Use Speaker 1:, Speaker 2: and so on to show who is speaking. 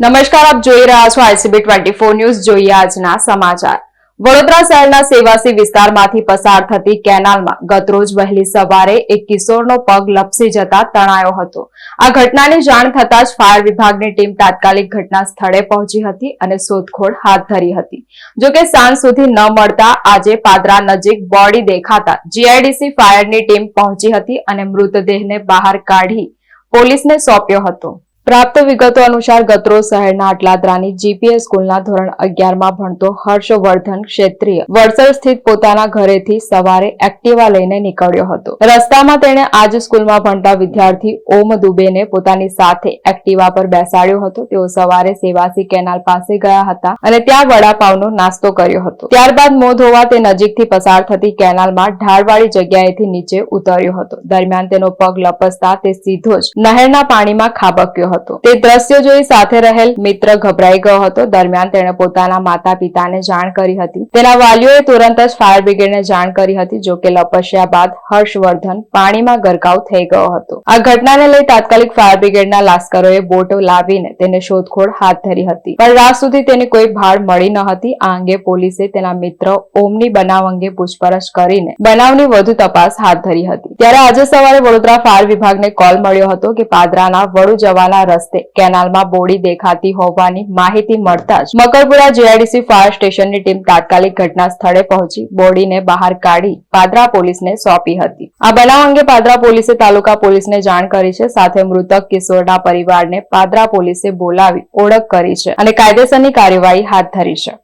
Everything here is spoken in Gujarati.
Speaker 1: નમસ્કાર, આપ જોઈ રહ્યા છો ICB 24 ન્યૂઝ। જોઈએ આજના સમાચાર। વડોદરા શહેરના સેવાસી વિસ્તારમાંથી પસાર થતી કેનાલમાં ગતરોજ વહેલી સવારે એક કિશોરનો પગ લપસી જતા તણાયો હતો। આ ઘટનાની જાણ થતાં જ ફાયર વિભાગની ટીમ તાત્કાલિક ઘટના સ્થળે પહોંચી હતી અને શોધખોળ હાથ ધરી હતી। જોકે સાંજ સુધી ન મળતા આજે પાદરા નજીક બોડી દેખાતા GIDC ફાયરની ટીમ પહોંચી હતી અને મૃતદેહને બહાર કાઢી પોલીસને સોંપ્યો હતો। પ્રાપ્ત વિગતો અનુસાર ગતરોજ શહેરના અટલાદરાની જીપીએસ સ્કૂલના ધોરણ 11માં ભણતો હર્ષવર્ધન ક્ષેત્રીય વડસર સ્થિત પોતાના ઘરેથી સવારે એક્ટિવા લઈને નીકળ્યો હતો। રસ્તામાં તેણે આજ સ્કૂલમાં ભણતા વિદ્યાર્થી ઓમ દુબેને પોતાની સાથે એક્ટિવા પર બેસાડ્યો હતો। તેઓ સવારે સેવાસી કેનાલ પાસે ગયા હતા અને ત્યાં વડાપાવનો નાસ્તો કર્યો હતો। ત્યારબાદ મોં ધોવા તે નજીકથી પસાર થતી કેનાલમાં ઢાળવાળી જગ્યાએથી નીચે ઉતર્યો હતો। દરમિયાન તેનો પગ લપસતા તે સીધો જ નહેરના પાણીમાં ખાબક્યો હતો। તે દ્રશ્ય જોઈ સાથે રહેલ મિત્ર ગભરાઈ ગયો હતો। દરમિયાન તેણે પોતાના માતા પિતાને જાણ કરી હતી। તેના વાલીઓએ તુરંત જ ફાયર બ્રિગેડને જાણ કરી હતી। જોકે લપસ્યા બાદ હર્ષવર્ધન પાણીમાં ગરકાવ થઈ ગયો હતો। આ ઘટનાને લઈ તાત્કાલિક ફાયર બ્રિગેડના લાશ્કરોએ બોટ લાવીને તેને શોધખોળ હાથ ધરી હતી, પણ રાત સુધી તેની કોઈ ભાળ મળી ન હતી। આ અંગે પોલીસે તેના મિત્ર ઓમની બનાવ અંગે પૂછપરછ કરીને બનાવની વધુ તપાસ હાથ ધરી હતી। ત્યારે આજે સવારે વડોદરા ફાયર વિભાગને કોલ મળ્યો હતો કે પાદરાના વડુ જવાના રસ્તે કેનાલમાં બોડી દેખાતી હોવાની માહિતી મળતા જ મકરપુરા GIDC ફાયર સ્ટેશનની ટીમ તાત્કાલિક ઘટના સ્થળે પહોંચી બોડીને બહાર કાઢી પાદરા પોલીસને સોંપી હતી। આ બનાવ અંગે પાદરા પોલીસે તાલુકા પોલીસને જાણ કરી છે। સાથે મૃતક કિશોરના પરિવારને પાદરા પોલીસે બોલાવી ઓળખ કરી છે અને કાયદેસરની કાર્યવાહી હાથ ધરી છે।